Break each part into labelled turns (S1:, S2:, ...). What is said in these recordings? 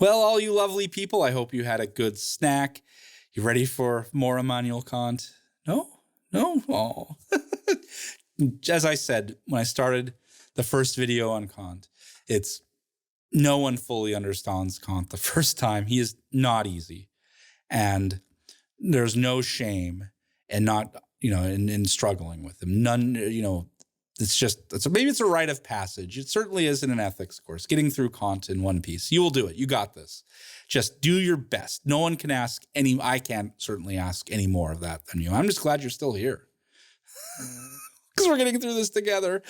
S1: Well, all you lovely people, I hope you had a good snack. You ready for more Immanuel Kant? No? No? Oh. As I said, when I started the first video on Kant, it's no one fully understands Kant the first time. He is not easy. And there's no shame in not, in struggling with him. None, maybe it's a rite of passage. It certainly is in an ethics course, getting through Kant in one piece. You will do it. You got this. Just do your best. No one can I can't certainly ask any more of that than you. I'm just glad you're still here. Because we're getting through this together.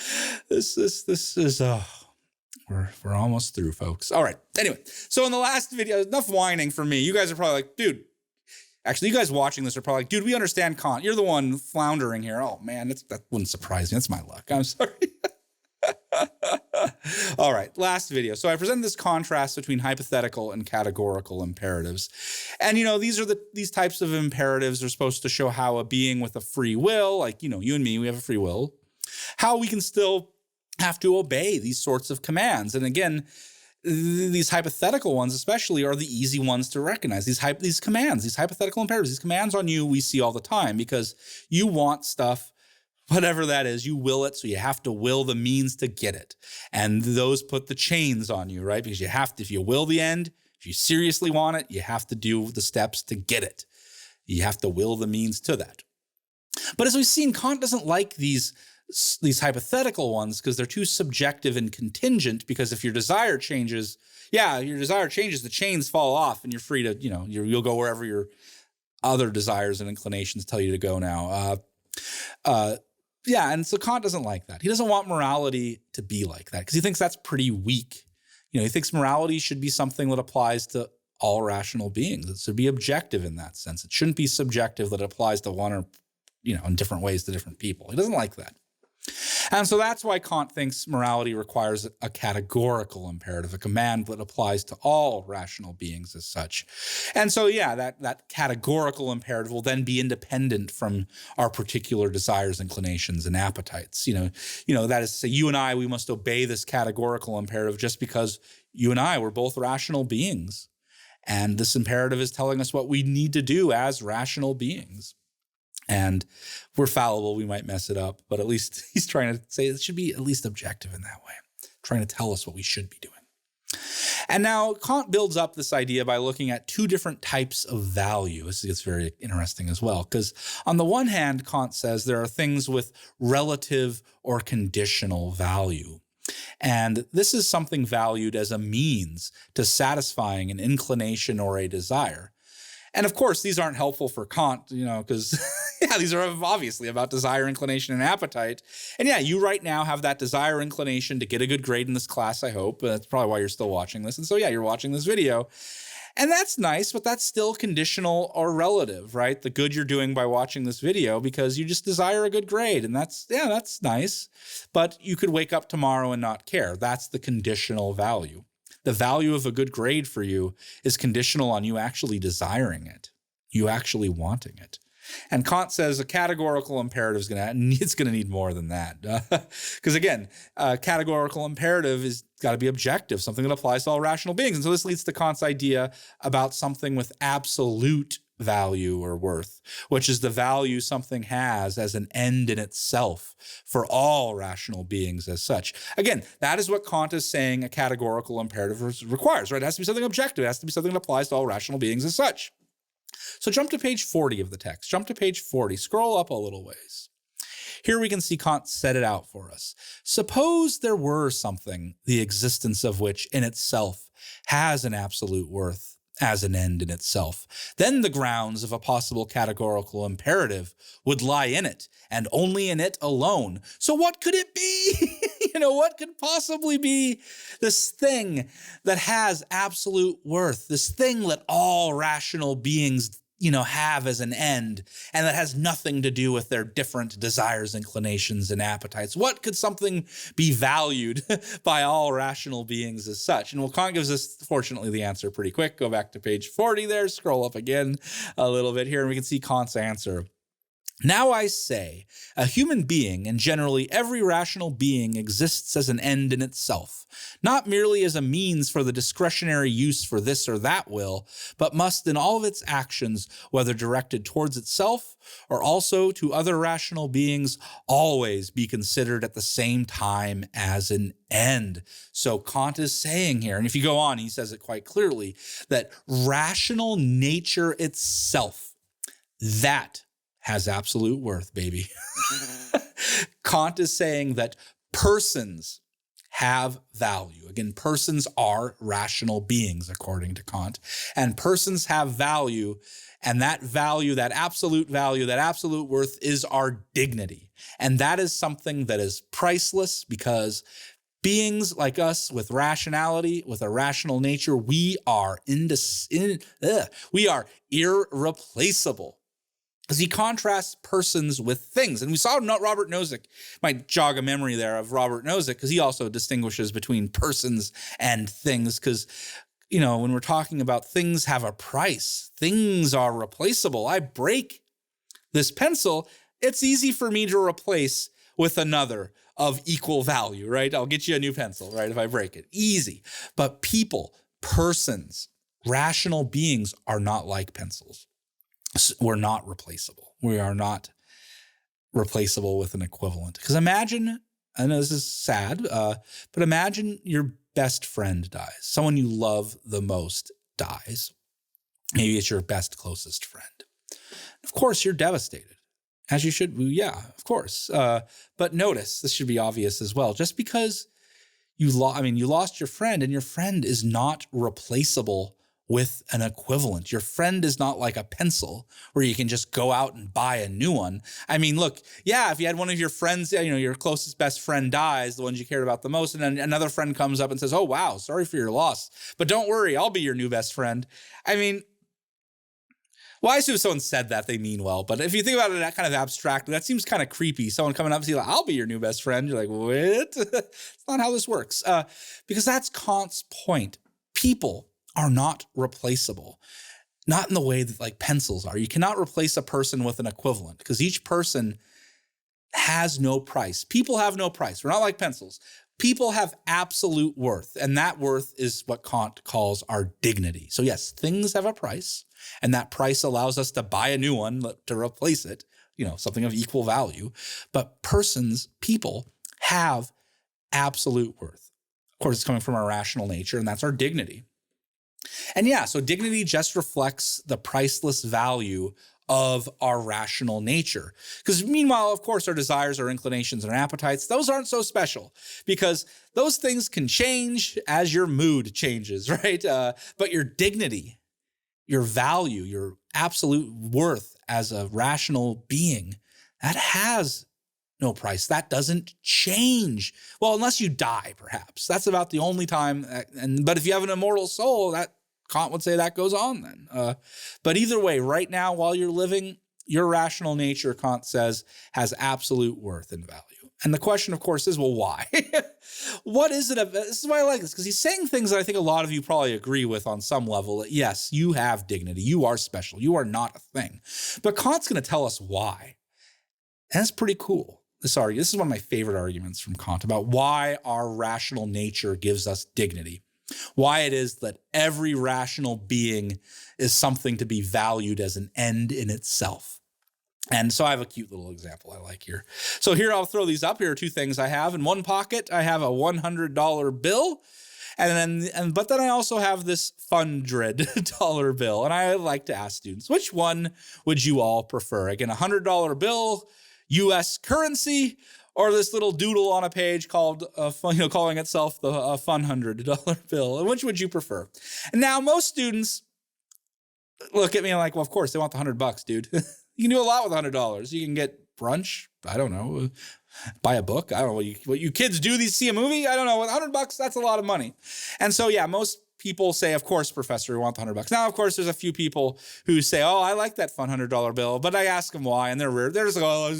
S1: This is, we're almost through, folks. All right. Anyway, so in the last video, enough whining for me. You guys are probably like, dude, actually, you guys watching this are probably like, dude, we understand Kant. You're the one floundering here. Oh, man, that wouldn't surprise me. That's my luck. I'm sorry. All right, last video. So I presented this contrast between hypothetical and categorical imperatives. And, these types of imperatives are supposed to show how a being with a free will, like, you and me, we have a free will, how we can still have to obey these sorts of commands. And again, these hypothetical ones especially are the easy ones to recognize. These commands, these hypothetical imperatives, these commands on you we see all the time because you want stuff, whatever that is, you will it, so you have to will the means to get it. And those put the chains on you, right? Because you have to, if you will the end, if you seriously want it, you have to do the steps to get it. You have to will the means to that. But as we've seen, Kant doesn't like these hypothetical ones because they're too subjective and contingent, because if your desire changes, the chains fall off and you're free to, you'll go wherever your other desires and inclinations tell you to go now. And so Kant doesn't like that. He doesn't want morality to be like that because he thinks that's pretty weak. He thinks morality should be something that applies to all rational beings. It should be objective in that sense. It shouldn't be subjective that it applies to one or, in different ways to different people. He doesn't like that. And so that's why Kant thinks morality requires a categorical imperative, a command that applies to all rational beings as such. And so, that categorical imperative will then be independent from our particular desires, inclinations, and appetites. That is to say, you and I, we must obey this categorical imperative just because you and I were both rational beings. And this imperative is telling us what we need to do as rational beings. And we're fallible, we might mess it up, but at least he's trying to say it should be at least objective in that way, trying to tell us what we should be doing. And now Kant builds up this idea by looking at two different types of value. This gets very interesting as well, because on the one hand, Kant says there are things with relative or conditional value. And this is something valued as a means to satisfying an inclination or a desire. And of course, these aren't helpful for Kant, because these are obviously about desire, inclination, and appetite. And you right now have that desire, inclination to get a good grade in this class, I hope. That's probably why you're still watching this. And so, you're watching this video. And that's nice, but that's still conditional or relative, right? The good you're doing by watching this video because you just desire a good grade. And that's nice. But you could wake up tomorrow and not care. That's the conditional value. The value of a good grade for you is conditional on you actually desiring it, you actually wanting it. And Kant says a categorical imperative is going to need more than that. Because again, a categorical imperative is got to be objective, something that applies to all rational beings. And so this leads to Kant's idea about something with absolute value or worth, which is the value something has as an end in itself for all rational beings as such. Again, that is what Kant is saying a categorical imperative requires, right? It has to be something objective. It has to be something that applies to all rational beings as such. So jump to page 40 of the text. Jump to page 40. Scroll up a little ways. Here we can see Kant set it out for us. Suppose there were something, the existence of which in itself has an absolute worth as an end in itself. Then the grounds of a possible categorical imperative would lie in it, and only in it alone. So what could it be? What could possibly be this thing that has absolute worth, this thing that all rational beings have as an end, and that has nothing to do with their different desires, inclinations, and appetites? What could something be valued by all rational beings as such? And Kant gives us, fortunately, the answer pretty quick. Go back to page 40 there, scroll up again a little bit here, and we can see Kant's answer. Now I say, a human being, and generally every rational being, exists as an end in itself, not merely as a means for the discretionary use for this or that will, but must in all of its actions, whether directed towards itself or also to other rational beings, always be considered at the same time as an end. So Kant is saying here, and if you go on, he says it quite clearly, that rational nature itself, that has absolute worth, baby. Kant is saying that persons have value. Again, persons are rational beings, according to Kant. And persons have value, and that value, that absolute worth is our dignity. And that is something that is priceless, because beings like us with rationality, with a rational nature, we are irreplaceable. As he contrasts persons with things. And we saw Robert Nozick, might jog a memory there of Robert Nozick, because he also distinguishes between persons and things. Because, when we're talking about things have a price, things are replaceable. I break this pencil, it's easy for me to replace with another of equal value, right? I'll get you a new pencil, right, if I break it. Easy. But people, persons, rational beings are not like pencils. We're not replaceable. We are not replaceable with an equivalent. Because imagine, I know this is sad, but imagine your best friend dies. Someone you love the most dies. Maybe it's your best, closest friend. Of course, you're devastated, as you should. Yeah, of course. But notice, this should be obvious as well. Just because you lost your friend, and your friend is not replaceable with an equivalent. Your friend is not like a pencil where you can just go out and buy a new one. I mean, look, yeah, if you had one of your friends, your closest best friend dies, the ones you cared about the most, and then another friend comes up and says, oh, wow, sorry for your loss, but don't worry, I'll be your new best friend. I mean, well, I assume if someone said that, they mean well, but if you think about it that kind of abstractly, that seems kind of creepy. Someone coming up and saying, like, I'll be your new best friend. You're like, what? It's not how this works. Because that's Kant's point. People are not replaceable, not in the way that like pencils are. You cannot replace a person with an equivalent, because each person has no price. People have no price. We're not like pencils. People have absolute worth, and that worth is what Kant calls our dignity. So yes, things have a price, and that price allows us to buy a new one to replace it, something of equal value. But persons, people, have absolute worth. Of course, it's coming from our rational nature, and that's our dignity. And yeah, so dignity just reflects the priceless value of our rational nature. Because meanwhile, of course, our desires, our inclinations, and our appetites, those aren't so special, because those things can change as your mood changes, right? But your dignity, your value, your absolute worth as a rational being, that has no price. That doesn't change. Well, unless you die, perhaps. That's about the only time. But if you have an immortal soul, that Kant would say that goes on then. But either way, right now, while you're living, your rational nature, Kant says, has absolute worth and value. And the question, of course, is, well, why? What is it? This is why I like this, because he's saying things that I think a lot of you probably agree with on some level. That yes, you have dignity. You are special. You are not a thing. But Kant's going to tell us why. And that's pretty cool. This is one of my favorite arguments from Kant about why our rational nature gives us dignity. Why it is that every rational being is something to be valued as an end in itself. And so I have a cute little example I like here. So here, I'll throw these up. Here are two things I have. In one pocket, I have a $100 bill. But then I also have this $100 bill. And I like to ask students, which one would you all prefer? Again, a $100 bill, US currency, or this little doodle on a page called, calling itself the fun $100 bill. And which would you prefer? And now most students look at me and like, well, of course they want the $100, dude. You can do a lot with $100. You can get brunch. I don't know. Buy a book. I don't know what you kids do. See a movie. I don't know. With $100, that's a lot of money. And so, yeah, most people say, of course, professor, we want the $100. Now, of course, there's a few people who say, oh, I like that fun $100 bill. But I ask them why, and they're rare. They're just like, oh,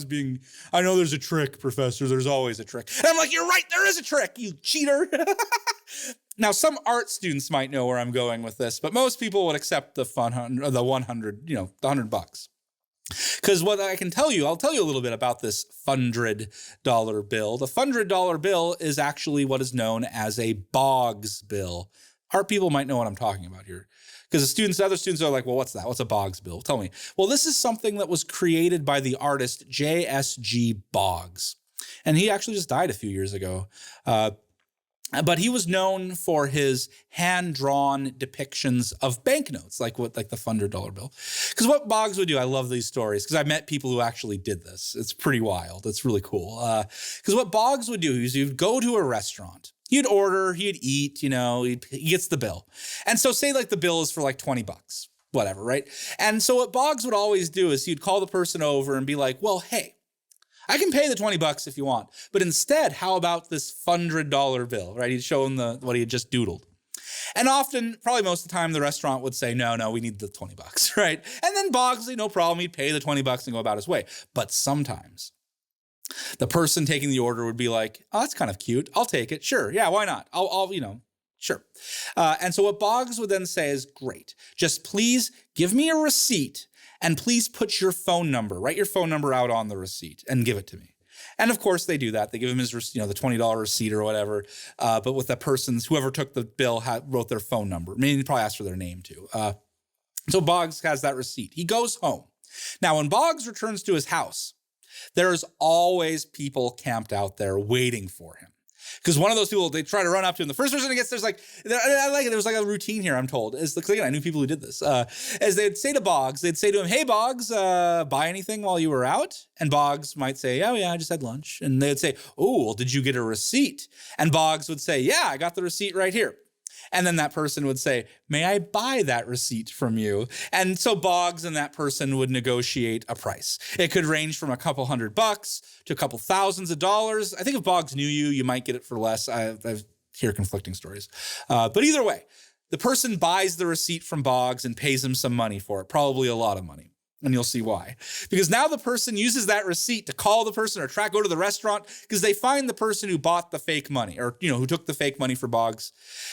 S1: I know there's a trick, professor. There's always a trick. And I'm like, you're right. There is a trick, you cheater. Now, some art students might know where I'm going with this, but most people would accept the $100, the $100. Because what I can tell you, I'll tell you a little bit about this $100 bill. The $100 bill is actually what is known as a Boggs bill. Art people might know what I'm talking about here. Because other students are like, well, what's that? What's a Boggs bill? Tell me. Well, this is something that was created by the artist J.S.G. Boggs. And he actually just died a few years ago. But he was known for his hand-drawn depictions of banknotes, like the $100 bill. Because what Boggs would do, I love these stories, because I met people who actually did this. It's pretty wild. It's really cool. Because what Boggs would do is he'd go to a restaurant. He'd order, he'd eat, he gets the bill. And so say like the bill is for like $20, whatever, right? And so what Boggs would always do is he'd call the person over and be like, well, hey, I can pay the $20 if you want, but instead, how about this $100 bill, right? He'd show him what he had just doodled. And often, probably most of the time, the restaurant would say, no, we need the $20, right? And then Boggs, no problem, he'd pay the $20 and go about his way. But sometimes the person taking the order would be like, oh, that's kind of cute. I'll take it. Sure. Yeah, why not? I'll sure. And so what Boggs would then say is, great, just please give me a receipt and please put your phone number, write your phone number out on the receipt and give it to me. And of course they do that. They give him his, the $20 receipt or whatever. But with that person's, whoever took the bill wrote their phone number. I mean, he probably asked for their name too. So Boggs has that receipt. He goes home. Now, when Boggs returns to his house, there's always people camped out there waiting for him. Because one of those people, they try to run up to him. The first person who gets there's like, I like it. There was like a routine here, I'm told. Again, I knew people who did this. As they'd say to Boggs, they'd say to him, hey, Boggs, buy anything while you were out? And Boggs might say, oh, yeah, I just had lunch. And they'd say, oh, well, did you get a receipt? And Boggs would say, yeah, I got the receipt right here. And then that person would say, may I buy that receipt from you? And so Boggs and that person would negotiate a price. It could range from a couple $100 to a couple thousands of dollars. I think if Boggs knew you, you might get it for less. I hear conflicting stories. But either way, the person buys the receipt from Boggs and pays him some money for it, probably a lot of money. And you'll see why. Because now the person uses that receipt to call the person or go to the restaurant because they find the person who bought the fake money or, who took the fake money for Boggs.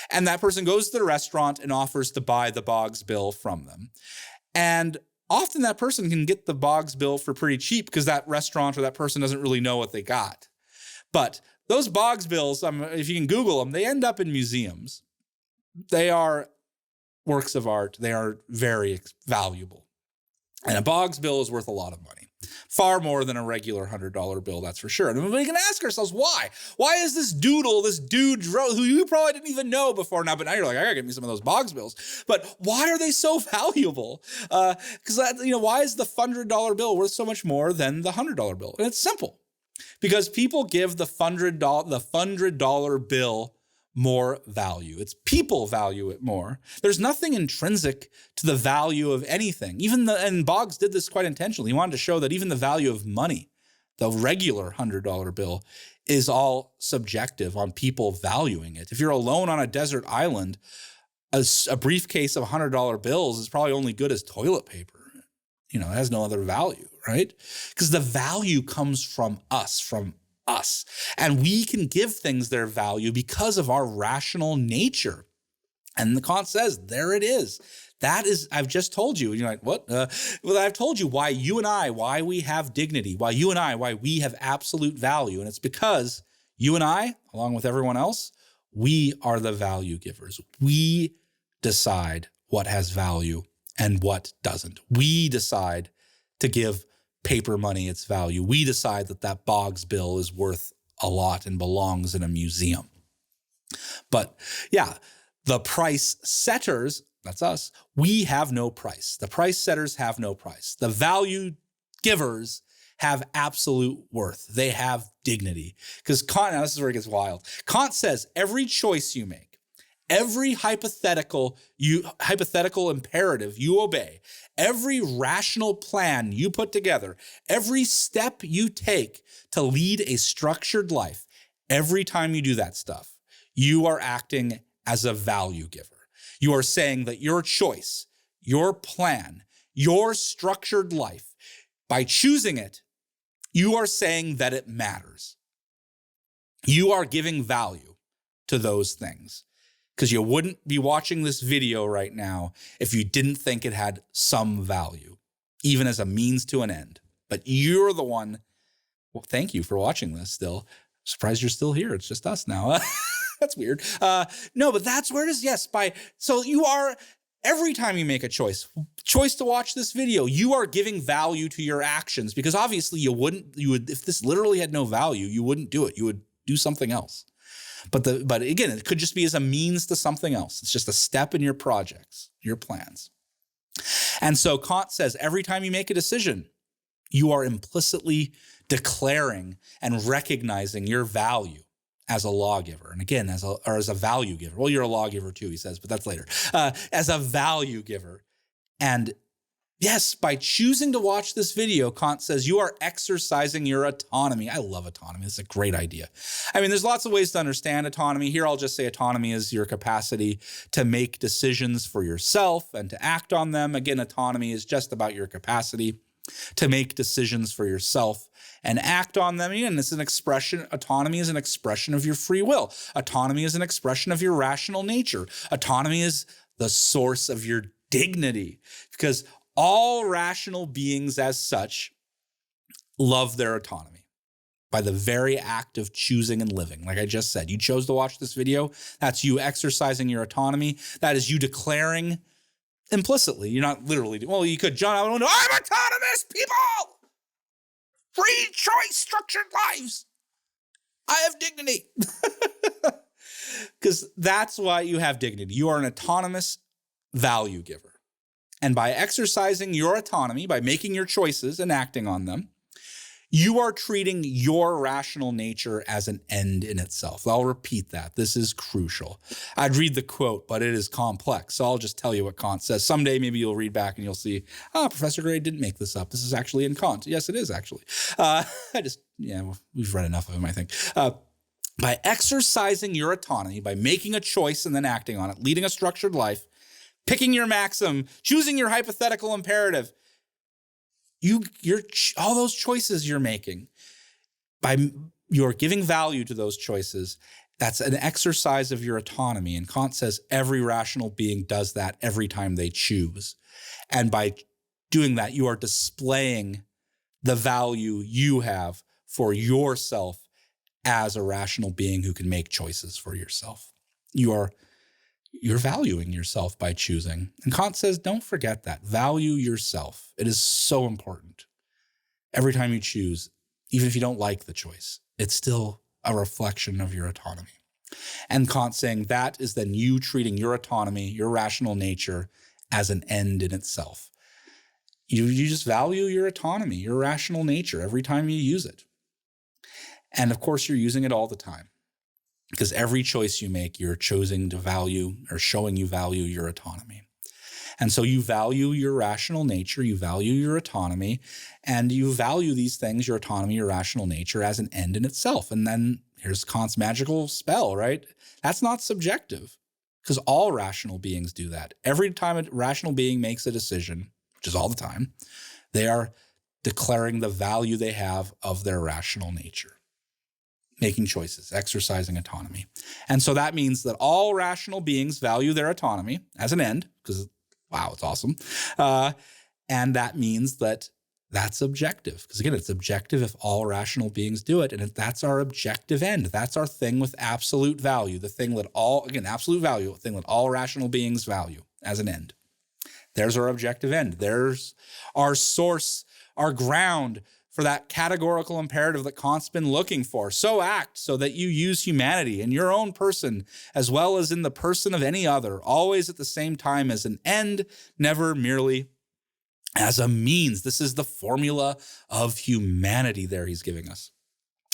S1: And that person goes to the restaurant and offers to buy the Boggs bill from them. And often that person can get the Boggs bill for pretty cheap because that restaurant or that person doesn't really know what they got. But those Boggs bills, if you can Google them, they end up in museums. They are works of art. They are very valuable. And a Boggs bill is worth a lot of money, far more than a regular $100 bill, that's for sure. And we can ask ourselves, why? Why is this dude who you probably didn't even know before now, but now you're like, I gotta get me some of those Boggs bills. But why are they so valuable? Because why is the $100 bill worth so much more than the $100 bill? And it's simple, because people give the $100 bill more value. It's people value it more. There's nothing intrinsic to the value of anything. And Boggs did this quite intentionally. He wanted to show that even the value of money, the regular $100 bill, is all subjective on people valuing it. If you're alone on a desert island, a briefcase of $100 bills is probably only good as toilet paper. It has no other value, right? Because the value comes from us. And we can give things their value because of our rational nature. And the Kant says, there it is. That is, I've just told you. You're like, what? Well, I've told you why we have dignity, why we have absolute value. And it's because you and I, along with everyone else, we are the value givers. We decide what has value and what doesn't. We decide to give paper money its value. We decide that Boggs bill is worth a lot and belongs in a museum. But yeah, the price setters, that's us, we have no price. The price setters have no price. The value givers have absolute worth. They have dignity. Because Kant, now this is where it gets wild. Kant says every choice you make, every hypothetical imperative you obey, every rational plan you put together, every step you take to lead a structured life, every time you do that stuff, you are acting as a value giver. You are saying that your choice, your plan, your structured life, by choosing it, you are saying that it matters. You are giving value to those things. Because you wouldn't be watching this video right now if you didn't think it had some value. even as a means to an end. But you're the one. Well, thank you for watching this still. Surprised you're still here. It's just us now. That's weird. No, but that's where it is. Yes. So you are, every time you make a choice to watch this video, you are giving value to your actions, because obviously you would, if this literally had no value, you wouldn't do it. You would do something else. But again, it could just be as a means to something else. It's just a step in your projects, your plans. And so Kant says, every time you make a decision, you are implicitly declaring and recognizing your value as a lawgiver. And again, as a value giver. Well, you're a lawgiver too, he says, but that's later. As a value giver. And yes, by choosing to watch this video, Kant says you are exercising your autonomy. I love autonomy. It's a great idea. I mean, there's lots of ways to understand autonomy. Here, I'll just say autonomy is your capacity to make decisions for yourself and to act on them. Again, autonomy is just about your capacity to make decisions for yourself and act on them. And it's an expression, autonomy is an expression of your free will. Autonomy is an expression of your rational nature. Autonomy is the source of your dignity, because all rational beings as such love their autonomy by the very act of choosing and living. Like I just said, you chose to watch this video. That's you exercising your autonomy. That is you declaring implicitly. You're not literally, well, you could, John, I don't know, I'm autonomous, people! Free choice, structured lives. I have dignity. Because that's why you have dignity. You are an autonomous value giver. And by exercising your autonomy, by making your choices and acting on them, you are treating your rational nature as an end in itself. I'll repeat that. This is crucial. I'd read the quote, but it is complex. So I'll just tell you what Kant says. Someday maybe you'll read back and you'll see, Professor Gray didn't make this up. This is actually in Kant. Yes, it is actually. We've read enough of him, I think. By exercising your autonomy, by making a choice and then acting on it, leading a structured life, picking your maxim, choosing your hypothetical imperative, all those choices you're making, you're giving value to those choices. That's an exercise of your autonomy. And Kant says every rational being does that every time they choose. And by doing that, you are displaying the value you have for yourself as a rational being who can make choices for yourself. You're valuing yourself by choosing. And Kant says, don't forget that. Value yourself. It is so important. Every time you choose, even if you don't like the choice, it's still a reflection of your autonomy. And Kant saying that is then you treating your autonomy, your rational nature, as an end in itself. You just value your autonomy, your rational nature, every time you use it. And of course, you're using it all the time. Because every choice you make, you're choosing to value or showing you value your autonomy. And so you value your rational nature, you value your autonomy, and you value these things, your autonomy, your rational nature, as an end in itself. And then here's Kant's magical spell, right? That's not subjective, because all rational beings do that. Every time a rational being makes a decision, which is all the time, they are declaring the value they have of their rational nature. Making choices, exercising autonomy. And so that means that all rational beings value their autonomy as an end, because, wow, it's awesome. And that means that that's objective. Because again, it's objective if all rational beings do it. And if that's our objective end. That's our thing with absolute value. The thing that absolute value, the thing that all rational beings value as an end. There's our objective end. There's our source, our ground, for that categorical imperative that Kant's been looking for. So act so that you use humanity in your own person as well as in the person of any other, always at the same time as an end, never merely as a means. This is the formula of humanity there he's giving us.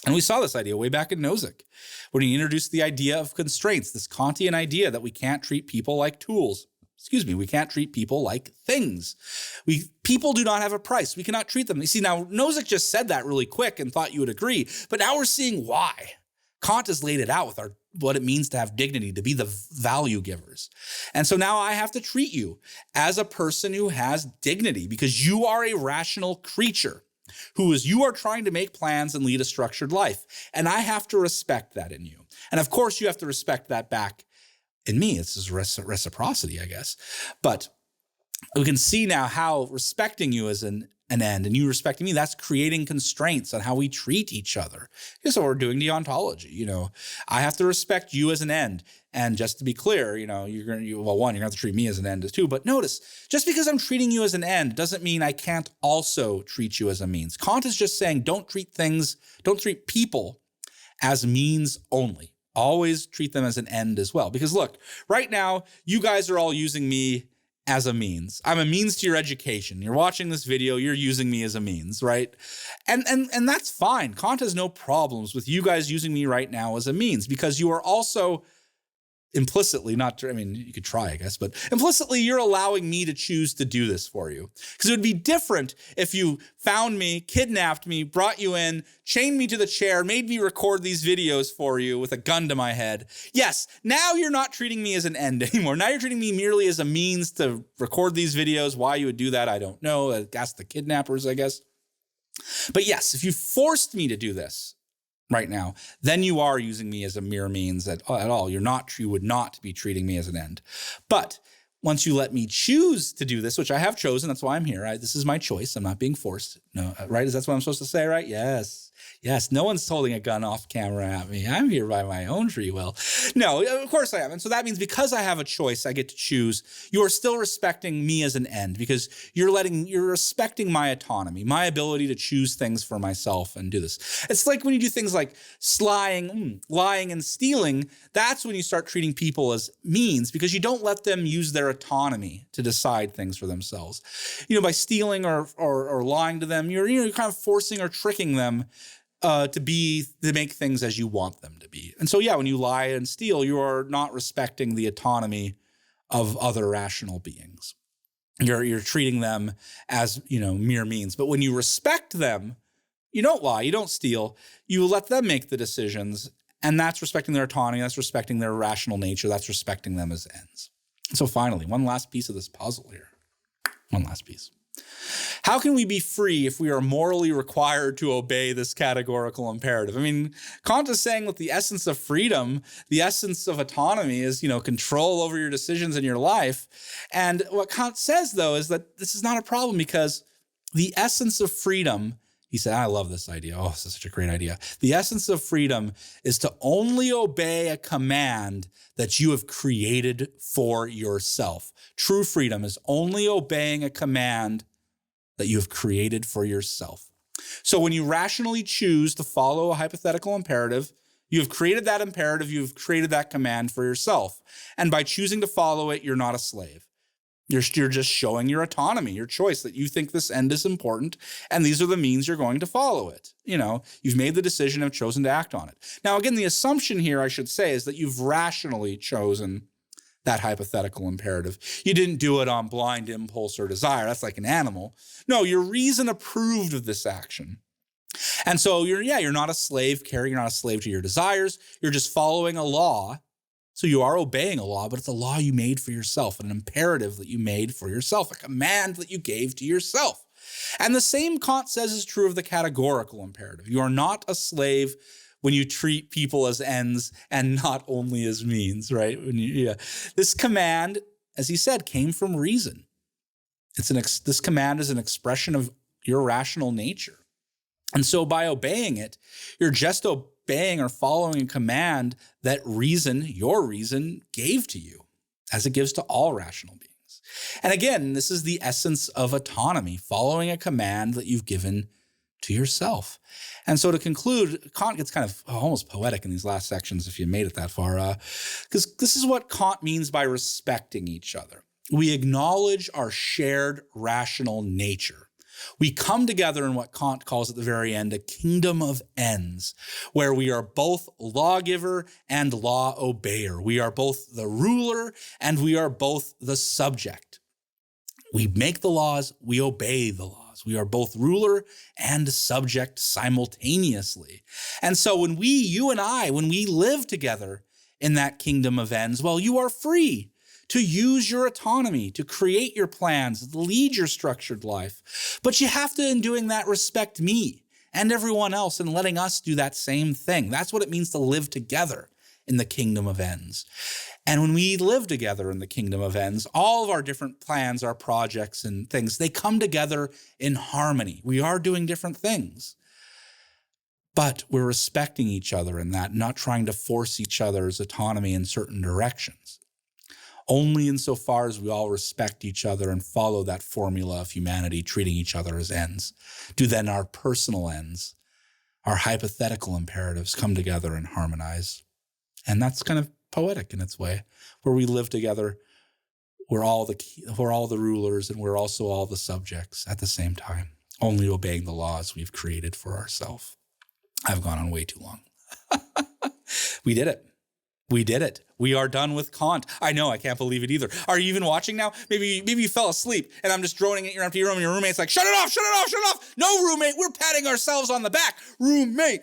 S1: And we saw this idea way back in Nozick when he introduced the idea of constraints, this Kantian idea that we can't treat people like tools. We can't treat people like things. People do not have a price. We cannot treat them. You see, now Nozick just said that really quick and thought you would agree, but now we're seeing why. Kant has laid it out with what it means to have dignity, to be the value givers. And so now I have to treat you as a person who has dignity because you are a rational creature you are trying to make plans and lead a structured life. And I have to respect that in you. And of course you have to respect that back in me. It's reciprocity, I guess. But we can see now how respecting you as an end and you respecting me, that's creating constraints on how we treat each other. Here's what we're doing deontology. I have to respect you as an end. And just to be clear, you're going to, you're going to have to treat me as an end too. But notice, just because I'm treating you as an end doesn't mean I can't also treat you as a means. Kant is just saying, don't treat people as means only. Always treat them as an end as well. Because look, right now, you guys are all using me as a means. I'm a means to your education. You're watching this video, you're using me as a means, right? And that's fine. Kant has no problems with you guys using me right now as a means, because you are also implicitly, you could try, I guess, but implicitly you're allowing me to choose to do this for you. Because it would be different if you found me, kidnapped me, brought you in, chained me to the chair, made me record these videos for you with a gun to my head. Yes, now you're not treating me as an end anymore. Now you're treating me merely as a means to record these videos. Why you would do that, I don't know. Ask the kidnappers, I guess. But yes, if you forced me to do this right now, then you are using me as a mere means at all. You would not be treating me as an end. But once you let me choose to do this, which I have chosen, that's why I'm here. This is my choice. I'm not being forced. No, right? Is that what I'm supposed to say, right? Yes. Yes, no one's holding a gun off camera at me. I'm here by my own free will. No, of course I am. And so that means because I have a choice, I get to choose. You are still respecting me as an end because you're respecting my autonomy, my ability to choose things for myself and do this. It's like when you do things like lying and stealing, that's when you start treating people as means because you don't let them use their autonomy to decide things for themselves. By stealing or lying to them, you're kind of forcing or tricking them to make things as you want them to be. And so, when you lie and steal, you are not respecting the autonomy of other rational beings. You're treating them as, mere means. But when you respect them, you don't lie, you don't steal, you let them make the decisions. And that's respecting their autonomy, that's respecting their rational nature, that's respecting them as ends. So finally, one last piece of this puzzle here. One last piece. How can we be free if we are morally required to obey this categorical imperative? Kant is saying that the essence of freedom, the essence of autonomy is, control over your decisions in your life. And what Kant says, though, is that this is not a problem because the essence of freedom, he said, I love this idea. Oh, this is such a great idea. The essence of freedom is to only obey a command that you have created for yourself. True freedom is only obeying a command that you have created for yourself. So when you rationally choose to follow a hypothetical imperative, you have created that imperative, you've created that command for yourself. And by choosing to follow it, you're not a slave. You're just showing your autonomy, your choice that you think this end is important, and these are the means you're going to follow it. You've made the decision and chosen to act on it. Now, again, the assumption here, I should say, is that you've rationally chosen that hypothetical imperative. You didn't do it on blind impulse or desire. That's like an animal. No, your reason approved of this action. And so you're not a slave, Carrie. You're not a slave to your desires. You're just following a law. So you are obeying a law, but it's a law you made for yourself, an imperative that you made for yourself, a command that you gave to yourself. And the same Kant says is true of the categorical imperative. You are not a slave when you treat people as ends and not only as means, right? This command, as he said, came from reason. This command is an expression of your rational nature. And so by obeying it, you're just obeying or following a command that your reason gave to you, as it gives to all rational beings. And again, this is the essence of autonomy, following a command that you've given to yourself. And so to conclude, Kant gets kind of almost poetic in these last sections, if you made it that far, because this is what Kant means by respecting each other. We acknowledge our shared rational nature. We come together in what Kant calls at the very end, a kingdom of ends, where we are both lawgiver and law obeyer. We are both the ruler and we are both the subject. We make the laws, we obey the laws. We are both ruler and subject simultaneously. And so when you and I live together in that kingdom of ends, well, you are free to use your autonomy, to create your plans, to lead your structured life. But you have to, in doing that, respect me and everyone else and letting us do that same thing. That's what it means to live together in the kingdom of ends. And when we live together in the kingdom of ends, all of our different plans, our projects and things, they come together in harmony. We are doing different things, but we're respecting each other in that, not trying to force each other's autonomy in certain directions. Only insofar as we all respect each other and follow that formula of humanity, treating each other as ends, do then our personal ends, our hypothetical imperatives come together and harmonize. And that's kind of poetic in its way, where we live together. We're all the rulers, and we're also all the subjects at the same time, only obeying the laws we've created for ourselves. I've gone on way too long. We did it. We did it. We are done with Kant. I know, I can't believe it either. Are you even watching now? Maybe you fell asleep and I'm just droning at your empty room and your roommate's like, shut it off, shut it off, shut it off. No, roommate, we're patting ourselves on the back. Roommate,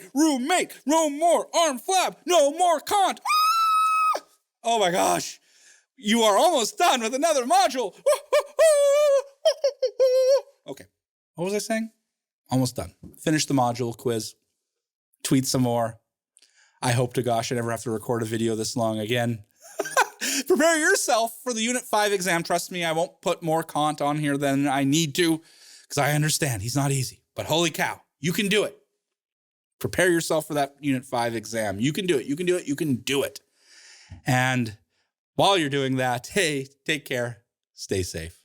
S1: no more arm flab, no more Kant. Ah! Oh my gosh. You are almost done with another module. Okay. What was I saying? Almost done. Finish the module quiz. Tweet some more. I hope to gosh I never have to record a video this long again. Prepare yourself for the Unit 5 exam. Trust me, I won't put more Kant on here than I need to, because I understand he's not easy. But holy cow, you can do it. Prepare yourself for that Unit 5 exam. You can do it. You can do it. You can do it. And while you're doing that, hey, take care. Stay safe.